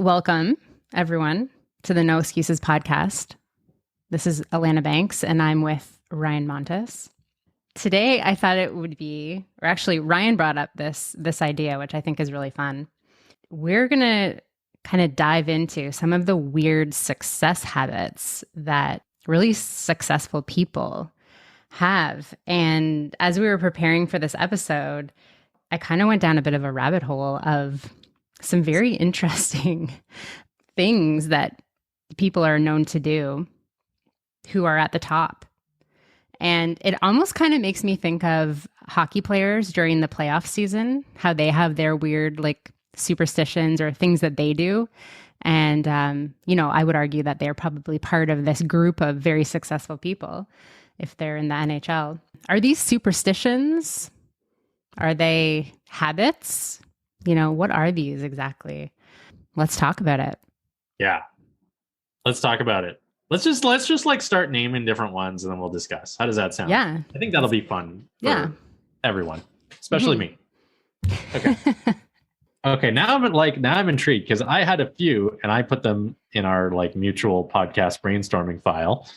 Welcome, everyone, to the No Excuses podcast. This is Alana Banks, and I'm with Ryan Montes. Today, I thought it would be, or actually, Ryan brought up this idea, which I think is really fun. We're going to kind of dive into some of the weird success habits that really successful people have. And as we were preparing for this episode, I kind of went down a bit of a rabbit hole of some very interesting things that people are known to do who are at the top. And it almost kind of makes me think of hockey players during the playoff season, how they have their weird like superstitions or things that they do. And, I would argue that they're probably part of this group of very successful people if they're in the NHL. Are these superstitions? Are they habits? What are these exactly? Let's talk about it. Yeah. Let's talk about it. Let's just like start naming different ones and then we'll discuss. How does that sound? Yeah. I think that'll be fun for everyone, especially me. Okay. Okay, now I'm intrigued because I had a few and I put them in our like mutual podcast brainstorming file.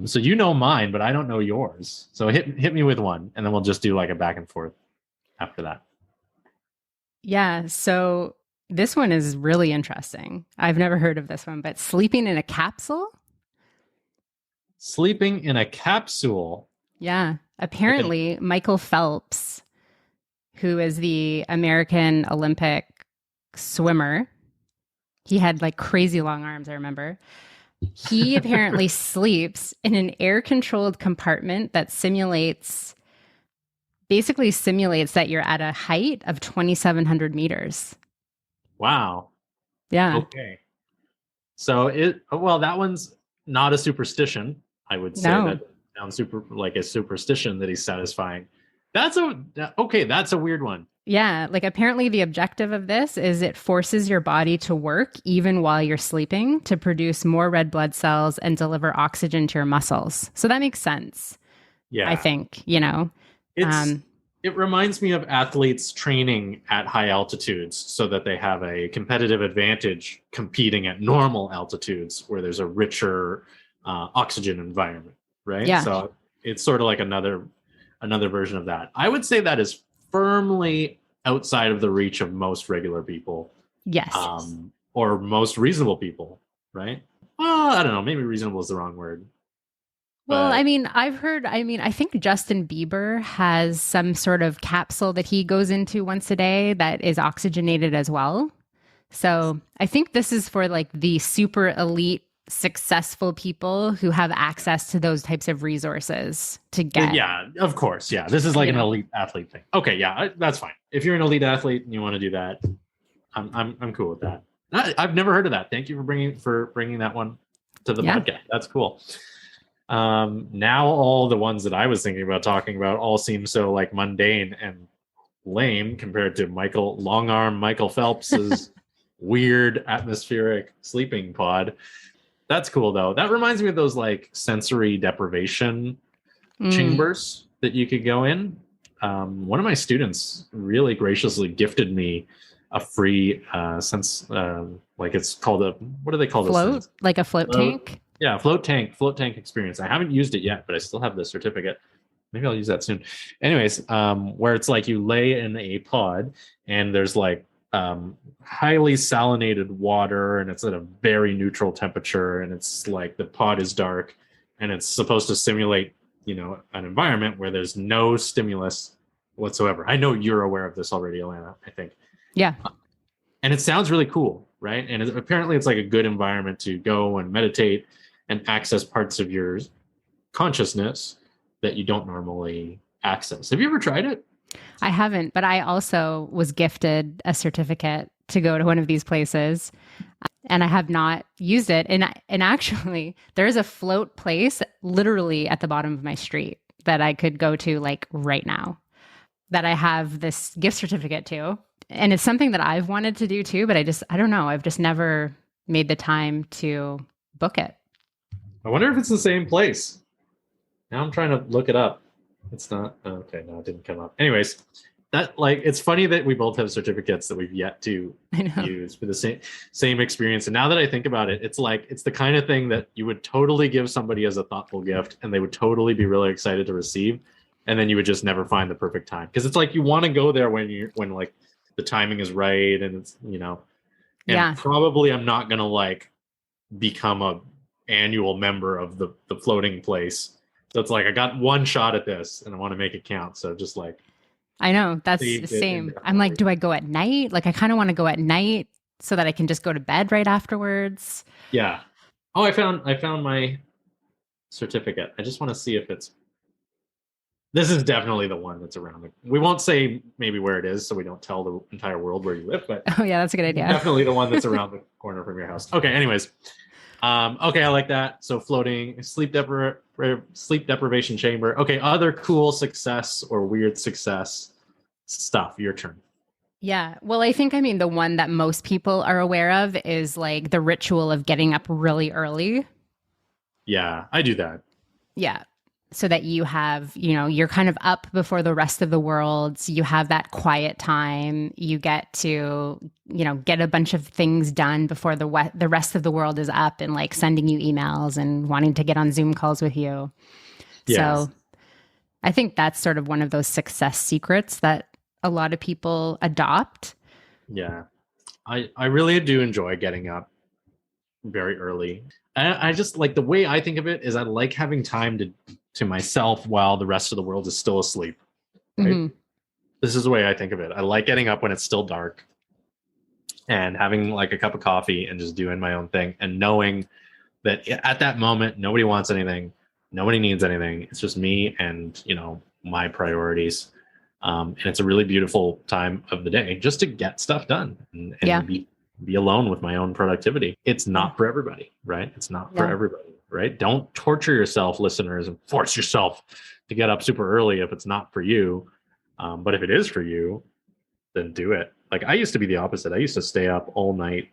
So you know mine, but I don't know yours. So hit me with one and then we'll just do like a back and forth after that. Yeah, so this one is really interesting. I've never heard of this one, but sleeping in a capsule? Sleeping in a capsule? Yeah. Apparently, Michael Phelps, who is the American Olympic swimmer, he had like crazy long arms, I remember. He apparently sleeps in an air-controlled compartment that basically simulates that you're at a height of 2,700 meters. Wow. Yeah. Okay. So that one's not a superstition. I would say that sounds super like a superstition that he's satisfying. That's a weird one. Yeah. Like apparently the objective of this is it forces your body to work even while you're sleeping to produce more red blood cells and deliver oxygen to your muscles. So that makes sense. Yeah. I think, it reminds me of athletes training at high altitudes so that they have a competitive advantage competing at normal altitudes where there's a richer oxygen environment, right? Yeah. So it's sort of like another version of that. I would say that is firmly outside of the reach of most regular people. Yes. Or most reasonable people, right? Well, I don't know. Maybe reasonable is the wrong word. Well, I think Justin Bieber has some sort of capsule that he goes into once a day that is oxygenated as well. So I think this is for like the super elite, successful people who have access to those types of resources to get. Yeah, of course. Yeah, this is like an elite athlete thing. Okay, yeah, that's fine. If you're an elite athlete and you want to do that, I'm cool with that. I've never heard of that. Thank you for bringing that one to the podcast. That's cool. Now all the ones that I was thinking about talking about all seem so like mundane and lame compared to Michael Phelps's weird atmospheric sleeping pod. That's cool though. That reminds me of those like sensory deprivation chambers that you could go in. One of my students really graciously gifted me a free like it's called what do they call this? Like a float tank? Yeah, float tank experience. I haven't used it yet, but I still have the certificate. Maybe I'll use that soon. Anyways, where it's like you lay in a pod and there's like highly salinated water and it's at a very neutral temperature and it's like the pod is dark and it's supposed to simulate, an environment where there's no stimulus whatsoever. I know you're aware of this already, Alana, I think. Yeah. And it sounds really cool, right? And apparently it's like a good environment to go and meditate and access parts of your consciousness that you don't normally access. Have you ever tried it? I haven't, but I also was gifted a certificate to go to one of these places and I have not used it. And actually there's a float place literally at the bottom of my street that I could go to like right now that I have this gift certificate to. And it's something that I've wanted to do too, but I don't know. I've just never made the time to book it. I wonder if it's the same place. Now I'm trying to look it up. It's not. Okay, no, it didn't come up. Anyways, that like it's funny that we both have certificates that we've yet to use for the same experience. And now that I think about it, it's like it's the kind of thing that you would totally give somebody as a thoughtful gift, and they would totally be really excited to receive, and then you would just never find the perfect time, because it's like you want to go there when like the timing is right, and it's and probably I'm not gonna like become a annual member of the floating place. So it's like I got one shot at this and I want to make it count. So just like I know that's the same. I'm like, do I go at night? Like I kind of want to go at night so that I can just go to bed right afterwards. Yeah. Oh, I found my certificate. I just want to see if this is definitely the one that's around. We won't say maybe where it is so we don't tell the entire world where you live, but oh yeah, that's a good idea. Definitely the one that's around the corner from your house. Okay, anyways. Okay, I like that. So floating, sleep deprivation chamber. Okay, other cool success or weird success stuff. Your turn. Yeah. Well, I think, the one that most people are aware of is like the ritual of getting up really early. Yeah, I do that. Yeah. So that you have, you're kind of up before the rest of the world. So you have that quiet time. You get to, get a bunch of things done before the rest of the world is up and like sending you emails and wanting to get on Zoom calls with you. Yes. So I think that's sort of one of those success secrets that a lot of people adopt. Yeah. I really do enjoy getting up very early. I just like the way I think of it is I like having time to myself while the rest of the world is still asleep. Right? Mm-hmm. This is the way I think of it. I like getting up when it's still dark and having like a cup of coffee and just doing my own thing and knowing that at that moment, nobody wants anything. Nobody needs anything. It's just me and, my priorities. And it's a really beautiful time of the day just to get stuff done and be alone with my own productivity. It's not for everybody, right? It's not for everybody, right? Don't torture yourself, listeners, and force yourself to get up super early if it's not for you. But if it is for you, then do it. Like I used to be the opposite. I used to stay up all night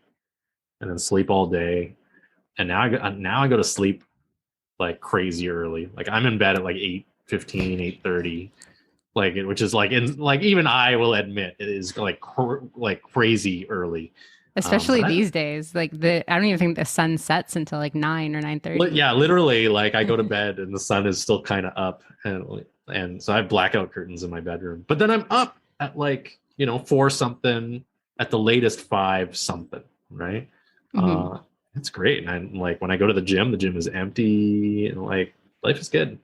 and then sleep all day. And now I go to sleep like crazy early. Like I'm in bed at like 8:15, 8:30. Like which is like even I will admit it is like crazy early. Especially these days, like I don't even think the sun sets until like 9 or 9:30. Yeah, literally, like I go to bed and the sun is still kind of up, and so I have blackout curtains in my bedroom. But then I'm up at like 4 something, at the latest 5 something, right? Mm-hmm. It's great, and I'm like when I go to the gym is empty, and like life is good.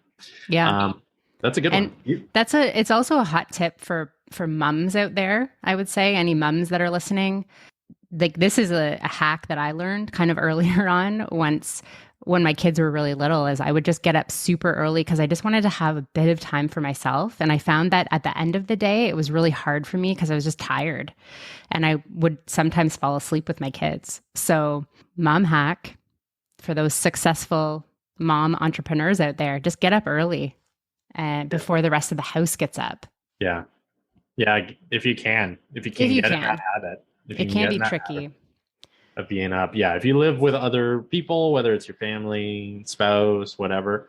Yeah, that's a good one. It's also a hot tip for mums out there. I would say any mums that are listening. Like this is a hack that I learned kind of earlier on when my kids were really little is I would just get up super early because I just wanted to have a bit of time for myself. And I found that at the end of the day, it was really hard for me because I was just tired and I would sometimes fall asleep with my kids. So mom hack for those successful mom entrepreneurs out there, just get up early and before the rest of the house gets up. Yeah. Yeah. If you can get in that habit. It can be tricky. Of being up. Yeah. If you live with other people, whether it's your family, spouse, whatever,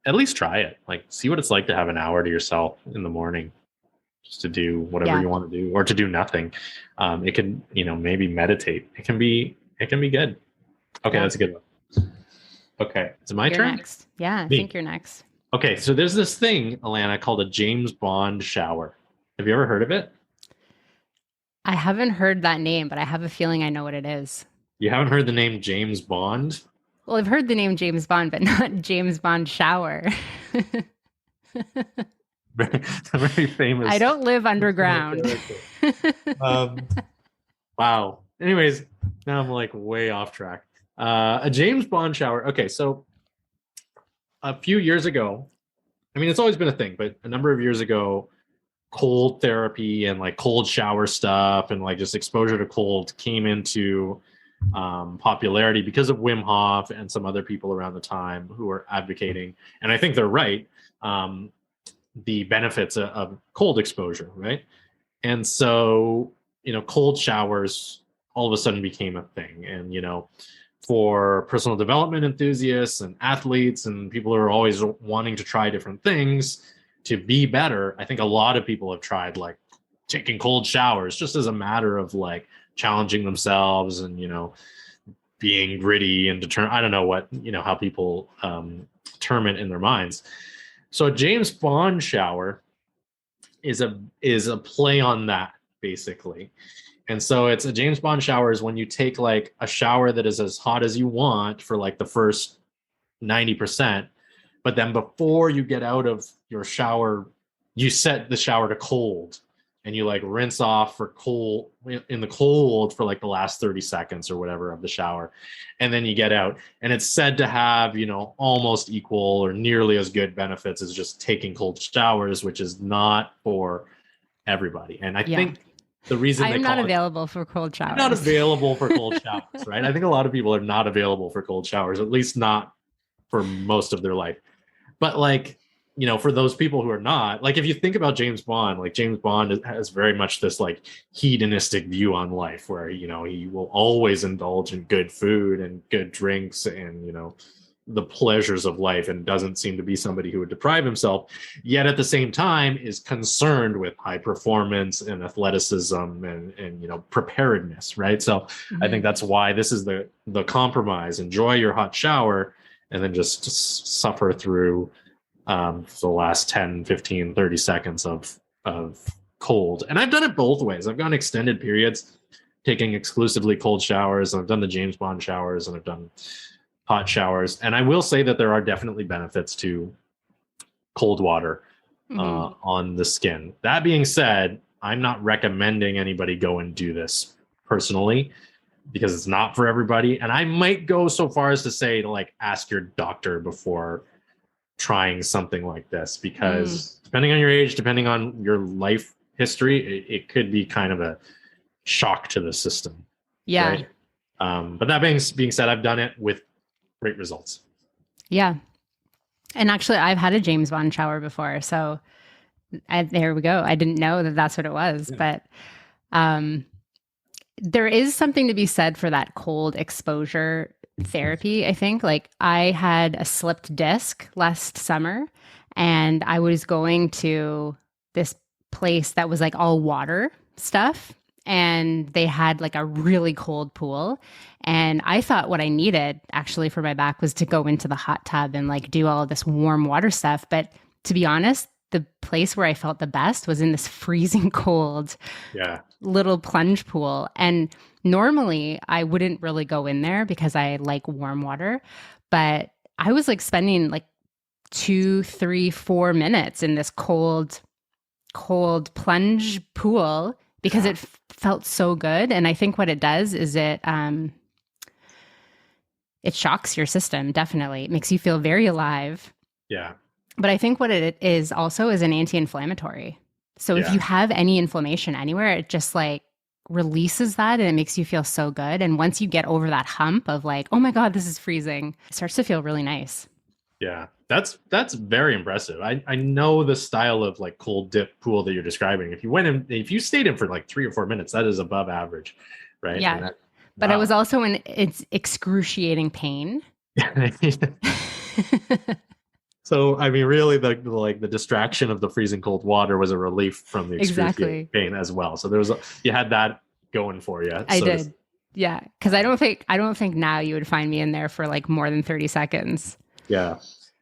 at least try it. Like see what it's like to have an hour to yourself in the morning just to do whatever you want to do or to do nothing. It can, maybe meditate. It can be good. Okay. That's a good one. Okay. Is it my turn? Next. Yeah. I think you're next. Okay. So there's this thing, Alana, called a James Bond shower. Have you ever heard of it? I haven't heard that name, but I have a feeling I know what it is. You haven't heard the name James Bond? Well, I've heard the name James Bond, but not James Bond shower. very famous. I don't live underground. Wow. Anyways, now I'm like way off track. A James Bond shower. Okay, so a few years ago, it's always been a thing, but a number of years ago, cold therapy and like cold shower stuff and like just exposure to cold came into popularity because of Wim Hof and some other people around the time who were advocating, and I think they're right, the benefits of cold exposure, right? And so, cold showers all of a sudden became a thing. And, for personal development enthusiasts and athletes and people who are always wanting to try different things to be better, I think a lot of people have tried like taking cold showers just as a matter of like challenging themselves and, being gritty and determined. I don't know what, how people term it in their minds. So a James Bond shower is a play on that, basically. And so it's a James Bond shower is when you take like a shower that is as hot as you want for like the first 90%, but then before you get out of your shower, you set the shower to cold and you like rinse off in the cold for like the last 30 seconds or whatever of the shower. And then you get out, and it's said to have, almost equal or nearly as good benefits as just taking cold showers, which is not for everybody. And I think the reason I'm not available for cold showers. Not available for cold showers, right? I think a lot of people are not available for cold showers, at least not for most of their life. But like, for those people who are not, like if you think about James Bond, like James Bond has very much this like hedonistic view on life where, he will always indulge in good food and good drinks and, the pleasures of life, and doesn't seem to be somebody who would deprive himself, yet at the same time is concerned with high performance and athleticism and preparedness, right? So I think that's why this is the compromise. Enjoy your hot shower and then just suffer through the last 10, 15, 30 seconds of cold. And I've done it both ways. I've gone extended periods taking exclusively cold showers. I've done the James Bond showers, and I've done hot showers. And I will say that there are definitely benefits to cold water on the skin. That being said, I'm not recommending anybody go and do this personally, because it's not for everybody. And I might go so far as to say to like ask your doctor before trying something like this, because depending on your age, depending on your life history, it could be kind of a shock to the system. Yeah. Right? But that being said, I've done it with great results. Yeah. And actually, I've had a James Bond shower before. So there we go. I didn't know that that's what it was. Yeah. But there is something to be said for that cold exposure therapy, I think. Like I had a slipped disc last summer, and I was going to this place that was like all water stuff. And they had like a really cold pool. And I thought what I needed actually for my back was to go into the hot tub and like do all of this warm water stuff. But to be honest, the place where I felt the best was in this freezing cold little plunge pool. And normally I wouldn't really go in there because I like warm water. But I was like spending like 2, 3, 4 minutes in this cold plunge pool because it felt so good. And I think what it does is it shocks your system, definitely. It makes you feel very alive. Yeah. But I think what it is also is an anti-inflammatory. So if you have any inflammation anywhere, it just like releases that and it makes you feel so good. And once you get over that hump of like, oh my God, this is freezing, it starts to feel really nice. Yeah, that's very impressive. I know the style of like cold dip pool that you're describing. If you stayed in for like 3 or 4 minutes, that is above average, right? Yeah. But I was also in it's excruciating pain. So I mean, really, the distraction of the freezing cold water was a relief from the excruciating pain as well. So you had that going for you. I did, yeah. Because I don't think now you would find me in there for like more than 30 seconds. Yeah,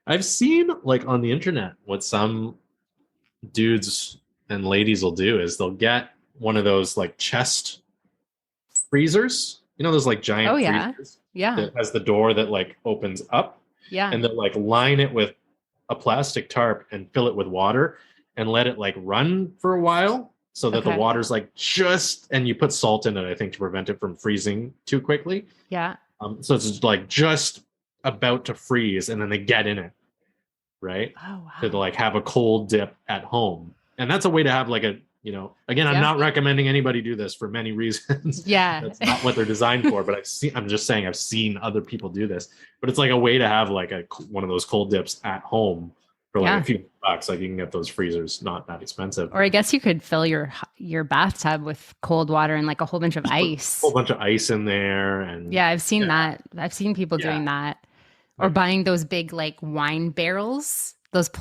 I've seen like on the internet what some dudes and ladies will do is they'll get one of those like chest freezers. You know those like giant freezers? Yeah. That has the door that like opens up. Yeah. And they'll like line it with a plastic tarp and fill it with water and let it like run for a while so that the water's like and you put salt in it, I think, to prevent it from freezing too quickly. Yeah. So it's like just about to freeze and then they get in it, right? Oh, wow. To like have a cold dip at home. And that's a way to have like a, again, I'm not recommending anybody do this for many reasons. Yeah. That's not what they're designed for, but I'm just saying I've seen other people do this, but it's like a way to have like one of those cold dips at home for like a few bucks. Like you can get those freezers, not that expensive. Or I guess you could fill your bathtub with cold water and like a whole bunch of ice. A whole bunch of ice in there. And yeah, I've seen that. I've seen people doing that. Or buying those big like wine barrels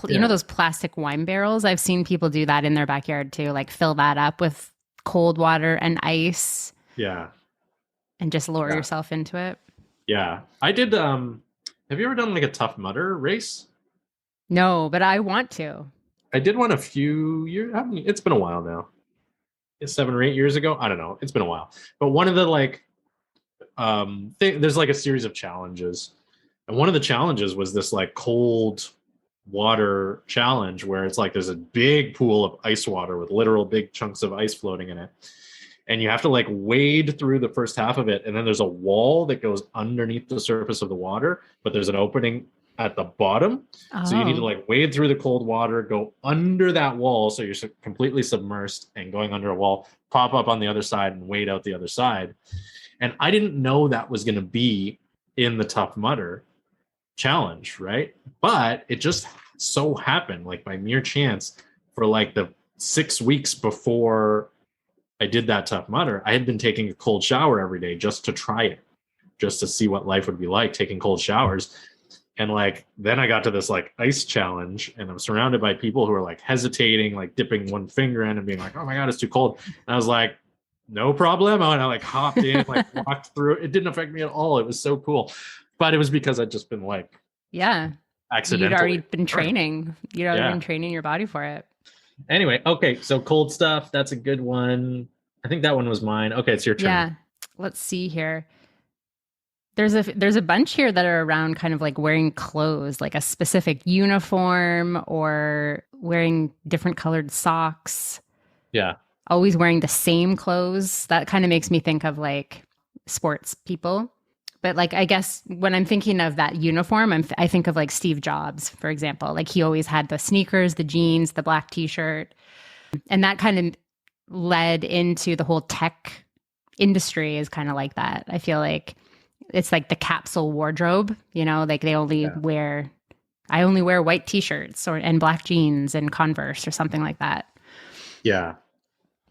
you know, those plastic wine barrels. I've seen people do that in their backyard too, like fill that up with cold water and ice. Yeah. And just lower yourself into it. Yeah. I did. Have you ever done like a Tough Mudder race? No, but I want to. I did one a few years. I mean, it's been a while now. It's 7 or 8 years ago. I don't know. It's been a while. But one of the like, there's like a series of challenges, and one of the challenges was this like cold water challenge where it's like there's a big pool of ice water with literal big chunks of ice floating in it, and you have to like wade through the first half of it, and then there's a wall that goes underneath the surface of the water, but there's an opening at the bottom. So you need to like wade through the cold water, go under that wall, so you're completely submersed and going under a wall, pop up on the other side and wade out the other side. And I didn't know that was going to be in the Tough Mudder challenge, right? But it just so happened, like by mere chance, for like the 6 weeks before I did that Tough Mudder, I had been taking a cold shower every day just to try it, just to see what life would be like taking cold showers. And like, then I got to this like ice challenge, and I'm surrounded by people who are like hesitating, like dipping one finger in and being like, oh my God, it's too cold. And I was like, no problem. And I like hopped in, like walked through. It didn't affect me at all. It was so cool. But it was because I'd just been like, accidentally. You'd already been training. You'd already been training your body for it. Anyway, okay. So cold stuff. That's a good one. I think that one was mine. Okay, it's your turn. Yeah. Let's see here. There's a bunch here that are around kind of like wearing clothes, like a specific uniform or wearing different colored socks. Yeah. Always wearing the same clothes. That kind of makes me think of like sports people. But like, I guess when I'm thinking of that uniform, I think of like Steve Jobs, for example. Like he always had the sneakers, the jeans, the black t-shirt. And that kind of led into the whole tech industry is kind of like that. I feel like it's like the capsule wardrobe, you know, like they only I only wear white t-shirts and black jeans and Converse or something like that. Yeah.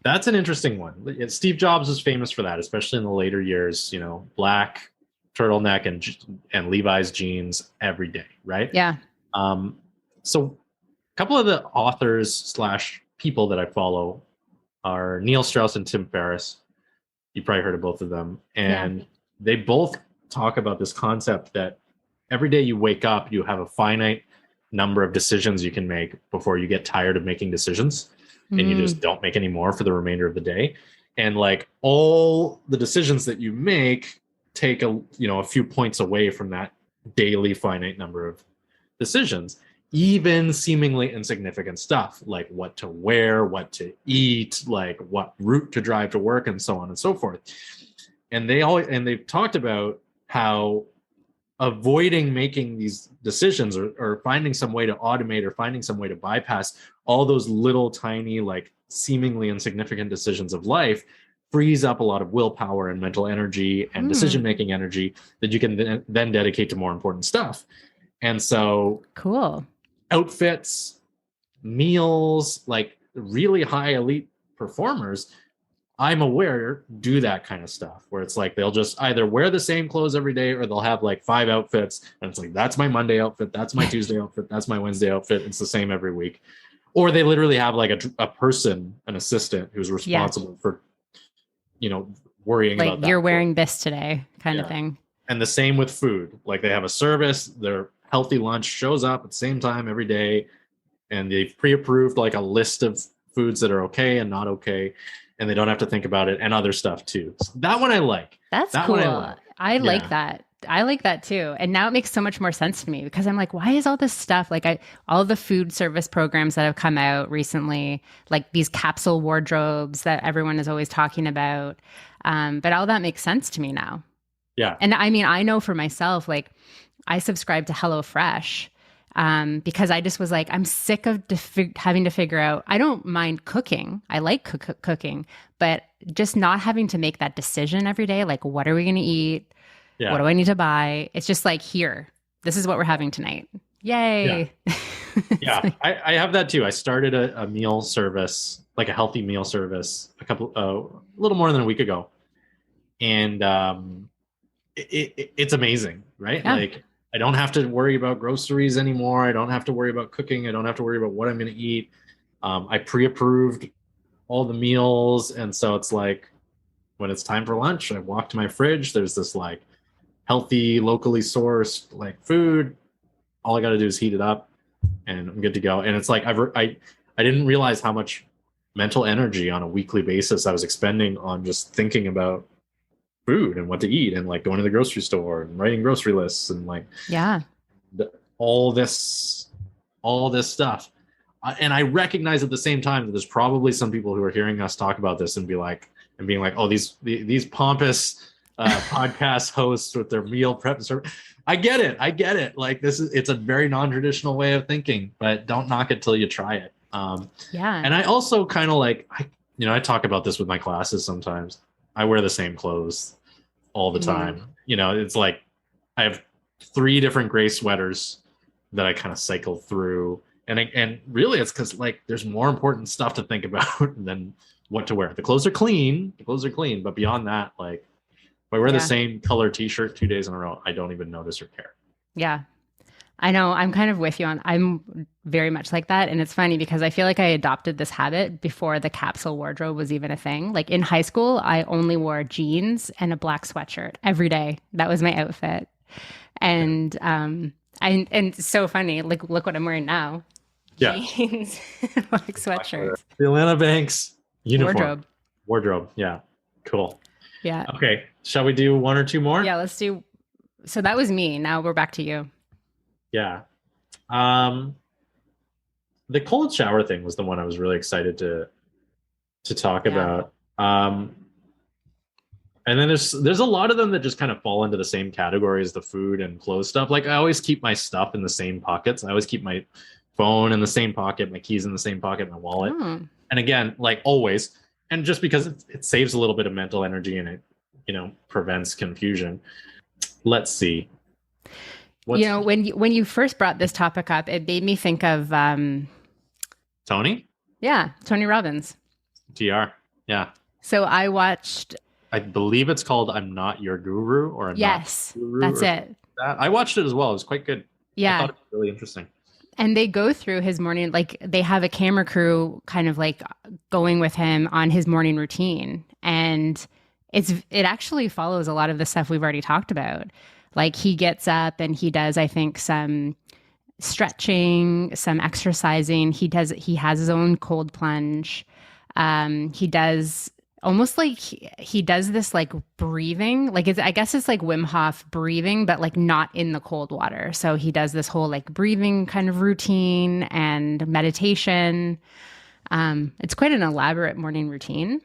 That's an interesting one. Steve Jobs was famous for that, especially in the later years, you know, black turtleneck and Levi's jeans every day. Right. Yeah. So a couple of the authors / people that I follow are Neil Strauss and Tim Ferriss. You probably heard of both of them. And they both talk about this concept that every day you wake up, you have a finite number of decisions you can make before you get tired of making decisions, and you just don't make any more for the remainder of the day. And like all the decisions that you make take a few points away from that daily finite number of decisions, even seemingly insignificant stuff like what to wear, what to eat, like what route to drive to work, and so on and so forth. And they've talked about how avoiding making these decisions or finding some way to automate or finding some way to bypass all those little tiny, like seemingly insignificant decisions of life frees up a lot of willpower and mental energy and decision-making energy that you can then dedicate to more important stuff. And so cool outfits, meals, like really high elite performers, I'm aware, do that kind of stuff where it's like they'll just either wear the same clothes every day or they'll have like 5 outfits. And it's like, that's my Monday outfit. That's my Tuesday outfit. That's my Wednesday outfit. It's the same every week. Or they literally have like a person, an assistant who's responsible for, worrying like about that. You're wearing this today kind of thing. And the same with food. Like they have a service, their healthy lunch shows up at the same time every day. And they've pre-approved like a list of foods that are okay and not okay. And they don't have to think about it, and other stuff too. So that one I like. That's that cool. I like that. I like that too. And now it makes so much more sense to me because I'm like, why is all this stuff like all the food service programs that have come out recently, like these capsule wardrobes that everyone is always talking about. But all that makes sense to me now. Yeah. And I mean, I know for myself, like I subscribe to HelloFresh. Because I just was like, I'm sick of having to figure out, I don't mind cooking. I like cooking, but just not having to make that decision every day. Like, what are we going to eat? Yeah. What do I need to buy? It's just like, here, this is what we're having tonight. Yay. Yeah. I have that too. I started a meal service, like a healthy meal service a little more than a week ago. And, it's amazing, right? Yeah. Like, I don't have to worry about groceries anymore. I don't have to worry about cooking. I don't have to worry about what I'm going to eat. I pre-approved all the meals. And so it's like when it's time for lunch, I walk to my fridge. There's this like healthy, locally sourced like food. All I got to do is heat it up and I'm good to go. And it's like I didn't realize how much mental energy on a weekly basis I was expending on just thinking about food and what to eat and like going to the grocery store and writing grocery lists and like all this stuff. And I recognize at the same time that there's probably some people who are hearing us talk about this and being like, oh, these pompous podcast hosts with their meal prep service. I get it. Like it's a very non-traditional way of thinking, but don't knock it till you try it. And I also kind of like, I talk about this with my classes sometimes. I wear the same clothes all the time. It's like I have 3 different gray sweaters that I kind of cycle through. And really it's because like there's more important stuff to think about than what to wear. The clothes are clean, but beyond that, like if I wear the same color t-shirt 2 days in a row, I don't even notice or care. Yeah. I know. I'm kind of with you I'm very much like that. And it's funny because I feel like I adopted this habit before the capsule wardrobe was even a thing. Like in high school, I only wore jeans and a black sweatshirt every day. That was my outfit. And and it's so funny. Like, look what I'm wearing now. Yeah. Jeans, black sweatshirts. The Alana Banks uniform. Wardrobe. Yeah. Cool. Yeah. Okay. Shall we do 1 or 2 more? Yeah, let's do. So that was me. Now we're back to you. Yeah. The cold shower thing was the one I was really excited to talk about. And then there's a lot of them that just kind of fall into the same category as the food and clothes stuff. Like I always keep my stuff in the same pockets. I always keep my phone in the same pocket, my keys in the same pocket, my wallet. And again, like always, and just because it saves a little bit of mental energy and it, prevents confusion. Let's see. When you first brought this topic up, it made me think of Tony? Yeah, Tony Robbins. TR. Yeah. So I watched, I believe it's called I'm Not Your Guru or I'm Yes, Not Your Guru that's it. I watched it as well. It was quite good. Yeah. I thought it was really interesting. And they go through his morning, like they have a camera crew kind of like going with him on his morning routine. And it actually follows a lot of the stuff we've already talked about. Like he gets up and he does, I think, some stretching, some exercising. He has his own cold plunge. He does almost like he does this like breathing, like I guess it's like Wim Hof breathing, but like not in the cold water. So he does this whole like breathing kind of routine and meditation. It's quite an elaborate morning routine.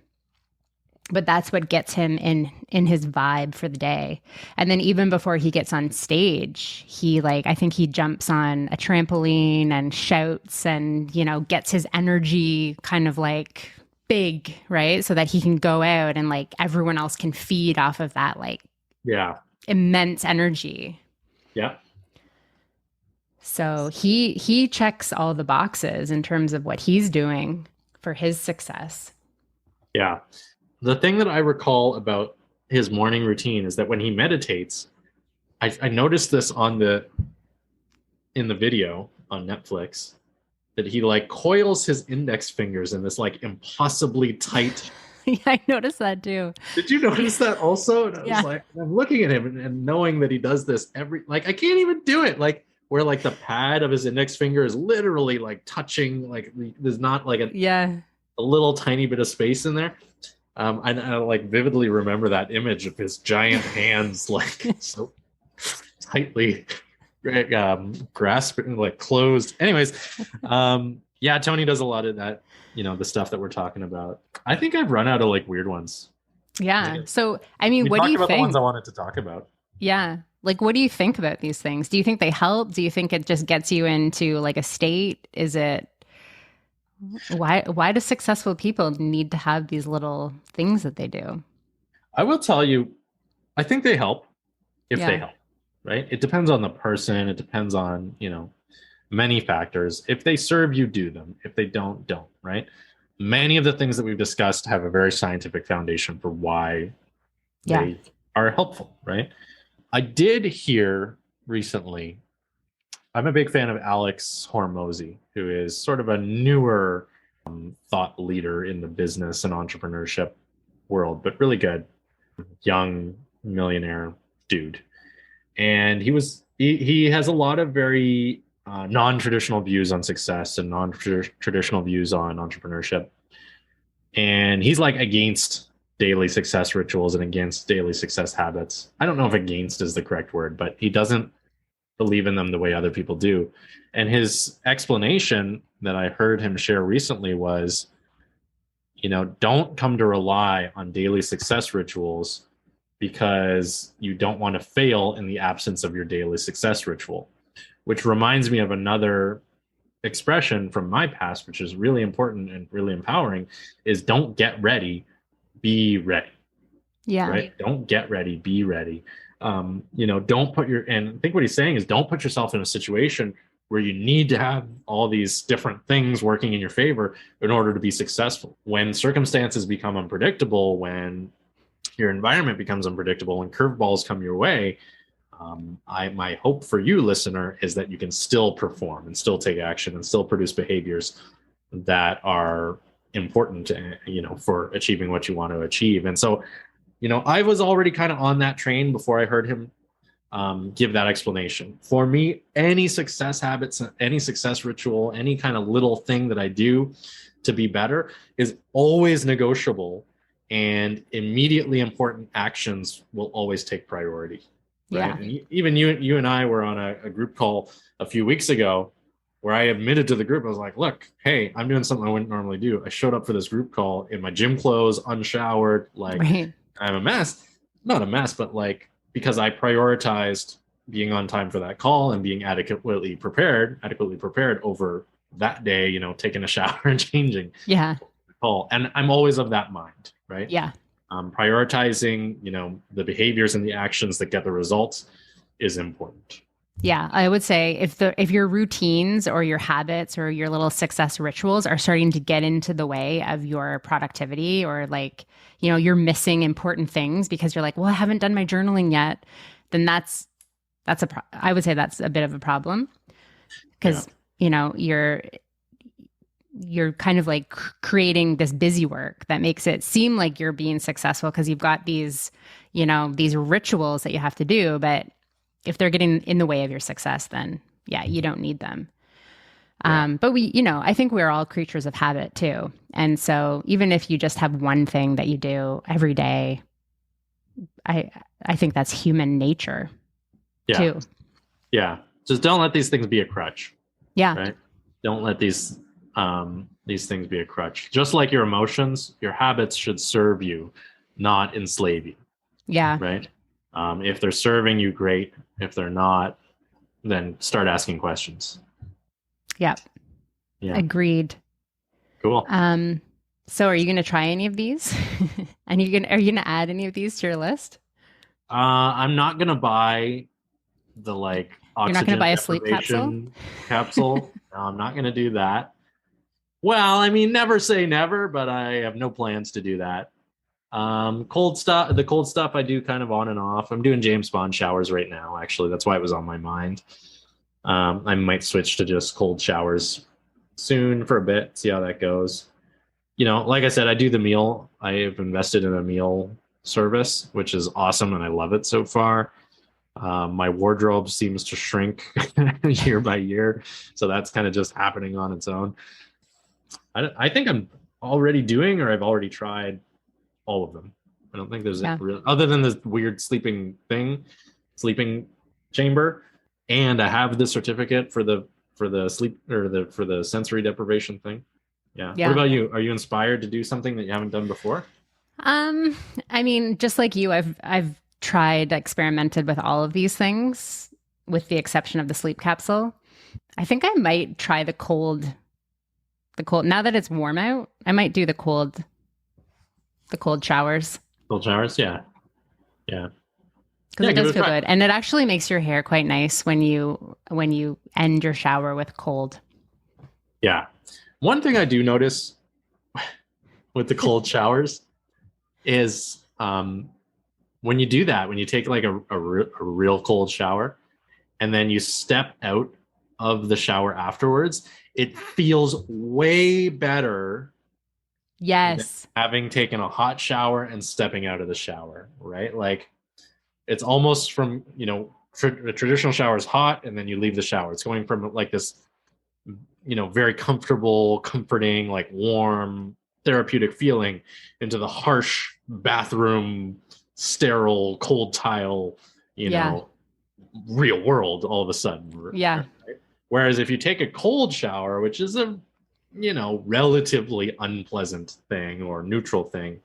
But that's what gets him in his vibe for the day. And then even before he gets on stage, I think he jumps on a trampoline and shouts and, gets his energy kind of like big, right? So that he can go out and like everyone else can feed off of that like immense energy. Yeah. So he checks all the boxes in terms of what he's doing for his success. Yeah. The thing that I recall about his morning routine is that when he meditates, I noticed this in the video on Netflix, that he like coils his index fingers in this like impossibly tight. Yeah, I noticed that too. Did you notice that also? And I was like, I'm looking at him and knowing that he does this I can't even do it. Like where like the pad of his index finger is literally like touching, like there's not like a little tiny bit of space in there. I like vividly remember that image of his giant hands like so tightly grasping, like closed. Anyways, Tony does a lot of that, the stuff that we're talking about. I think I've run out of like weird ones. Yeah. So, I mean, what do you think? The ones I wanted to talk about. Yeah. Like, what do you think about these things? Do you think they help? Do you think it just gets you into like a state? Is it, why do successful people need to have these little things that they do? I will tell you, I think they help if they help, right? It depends on the person. It depends on, many factors. If they serve you, do them. If they don't, right? Many of the things that we've discussed have a very scientific foundation for why they are helpful, right? I did hear recently. I'm a big fan of Alex Hormozy, who is sort of a newer thought leader in the business and entrepreneurship world, but really good, young millionaire dude. And he has a lot of very non-traditional views on success and non-traditional views on entrepreneurship. And he's like against daily success rituals and against daily success habits. I don't know if against is the correct word, but he doesn't believe in them the way other people do. And his explanation that I heard him share recently was, don't come to rely on daily success rituals because you don't want to fail in the absence of your daily success ritual, which reminds me of another expression from my past, which is really important and really empowering, is don't get ready, be ready. Yeah. Right. Don't get ready, be ready. Don't put and I think what he's saying is don't put yourself in a situation where you need to have all these different things working in your favor in order to be successful. When circumstances become unpredictable, when your environment becomes unpredictable and curveballs come your way, my hope for you, listener, is that you can still perform and still take action and still produce behaviors that are important, for achieving what you want to achieve. And so, I was already kind of on that train before I heard him give that explanation. For me, any success habits, any success ritual, any kind of little thing that I do to be better is always negotiable, and immediately important actions will always take priority. Right? Yeah. And even you and I were on a group call a few weeks ago where I admitted to the group, I was like, look, hey, I'm doing something I wouldn't normally do. I showed up for this group call in my gym clothes, unshowered, right. I'm a mess. Not a mess, but because I prioritized being on time for that call and being adequately prepared over that day, taking a shower and changing. Yeah. Call. And I'm always of that mind, right? Yeah. Prioritizing, the behaviors and the actions that get the results is important. Yeah, I would say if your routines or your habits or your little success rituals are starting to get into the way of your productivity, or you're missing important things because you're like, well, I haven't done my journaling yet, then I would say that's a bit of a problem, because you're kind of like creating this busy work that makes it seem like you're being successful because you've got these rituals that you have to do, but if they're getting in the way of your success, then you don't need them. Yeah. But I think we're all creatures of habit too. And so even if you just have one thing that you do every day, I think that's human nature too. Yeah. Just don't let these things be a crutch. Yeah. Right. Don't let these things be a crutch. Just like your emotions, your habits should serve you, not enslave you. Yeah. Right. If they're serving you, great. If they're not, then start asking questions. Yeah. Agreed. Cool. So are you going to try any of these? And are you going to add any of these to your list? I'm not going to buy the oxygen. You're not going to buy a sleep capsule? No, I'm not going to do that. Well, I mean, never say never, but I have no plans to do that. The cold stuff I do kind of on and off. I'm doing James Bond showers right now, actually. That's why it was on my mind. I might switch to just cold showers soon for a bit, see how that goes. Like I said, I do the meal. I have invested in a meal service, which is awesome, and I love it so far. My wardrobe seems to shrink year by year, so that's kind of just happening on its own. I think I'm already doing, or I've already tried all of them. I don't think there's other than this weird sleeping chamber, and I have the certificate for the sleep or for the sensory deprivation thing. Yeah. What about you? Are you inspired to do something that you haven't done before? I mean, just like you, I've experimented with all of these things, with the exception of the sleep capsule. I think I might try the cold. Now that it's warm out, I might do the cold showers. Cold showers, yeah. Because it does feel good, and it actually makes your hair quite nice when you end your shower with cold. Yeah, one thing I do notice with the cold showers is when you do that, when you take a real cold shower, and then you step out of the shower afterwards, it feels way better Yes. having taken a hot shower and stepping out of the shower, right? Like it's almost from, a traditional shower is hot and then you leave the shower. It's going from like this, very comfortable, comforting, like warm, therapeutic feeling into the harsh bathroom, sterile, cold tile, real world all of a sudden. Yeah. Right? Whereas if you take a cold shower, which is a, relatively unpleasant thing or neutral thing,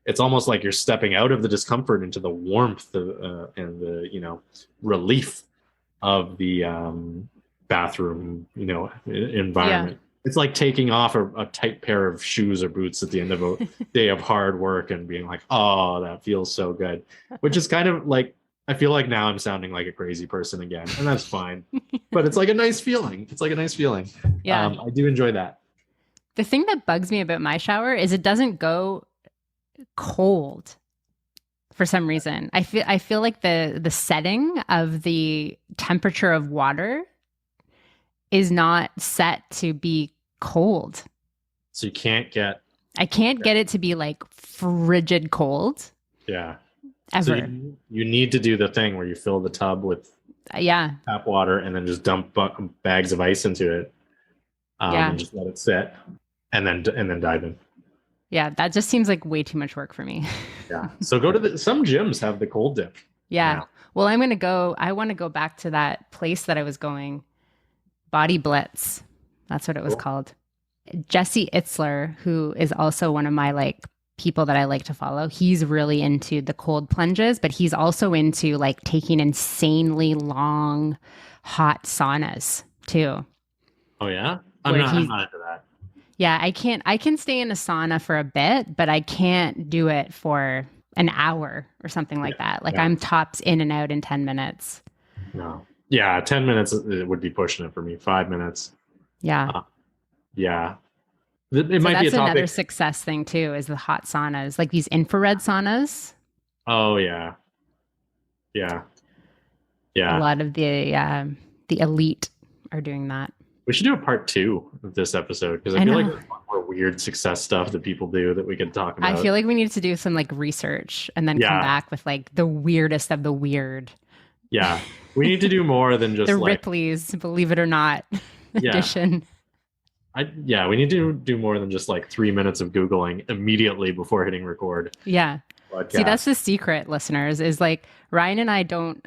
it's almost like you're stepping out of the discomfort into the warmth and the, relief of the bathroom, environment. Yeah. It's like taking off a tight pair of shoes or boots at the end of a day of hard work and being like, oh, that feels so good, which is kind of like, I feel like now I'm sounding like a crazy person again, and that's fine. But it's like a nice feeling. It's like a nice feeling. Yeah. I do enjoy that. The thing that bugs me about my shower is it doesn't go cold for some reason. I feel like the setting of the temperature of water is not set to be cold. So you can't get... I can't get it to be like frigid cold. Yeah. Ever. So you need to do the thing where you fill the tub with tap water and then just dump bags of ice into it. And just let it sit and then dive in. Yeah, that just seems like way too much work for me. Yeah. So go to some gyms have the cold dip. Yeah. Now. Well, I want to go back to that place that I was going, Body Blitz. That's what it was called. Jesse Itzler, who is also one of my people that I like to follow. He's really into the cold plunges, but he's also into taking insanely long hot saunas too. Oh yeah? I'm not into that. Yeah, I can stay in a sauna for a bit, but I can't do it for an hour or something like that. I'm tops in and out in 10 minutes. No. Yeah, 10 minutes it would be pushing it for me. 5 minutes. Yeah. Yeah. It might be a topic. That's another success thing too, is the hot saunas, like these infrared saunas. Oh yeah. Yeah. Yeah. A lot of the elite are doing that. We should do a part 2 of this episode because I feel like there's a lot more weird success stuff that people do that we could talk about. I feel like we need to do some research and then come back with the weirdest of the weird. Yeah. We need to do more than just the Ripley's, believe it or not, edition. We need to do more than just 3 minutes of Googling immediately before hitting record. Yeah. See, that's the secret, listeners, is Ryan and I don't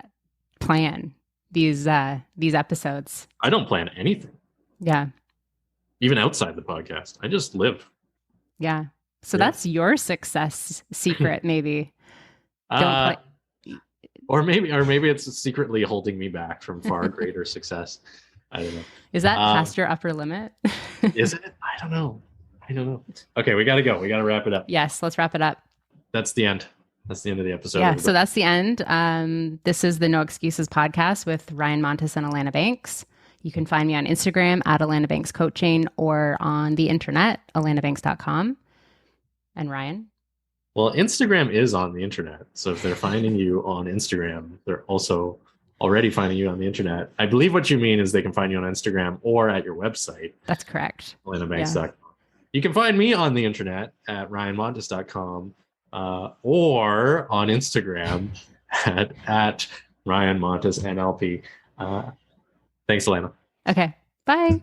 plan these episodes. I don't plan anything. Yeah. Even outside the podcast. I just live. Yeah. So that's your success secret, maybe. Or maybe it's secretly holding me back from far greater success. I don't know. Is that past your upper limit? Is it? I don't know. Okay, we got to go. We got to wrap it up. Yes, let's wrap it up. That's the end. That's the end of the episode. Yeah, so that's the end. This is the No Excuses podcast with Ryan Montes and Alana Banks. You can find me on Instagram at Alana Banks Coaching or on the internet, alanabanks.com. And Ryan? Well, Instagram is on the internet. So if they're finding you on Instagram, they're also already finding you on the internet. I believe what you mean is they can find you on Instagram or at your website. That's correct. alanabanks.com. Yeah. You can find me on the internet at ryanmontes.com or on Instagram at Ryan Montes NLP. Thanks, Alana. Okay. Bye.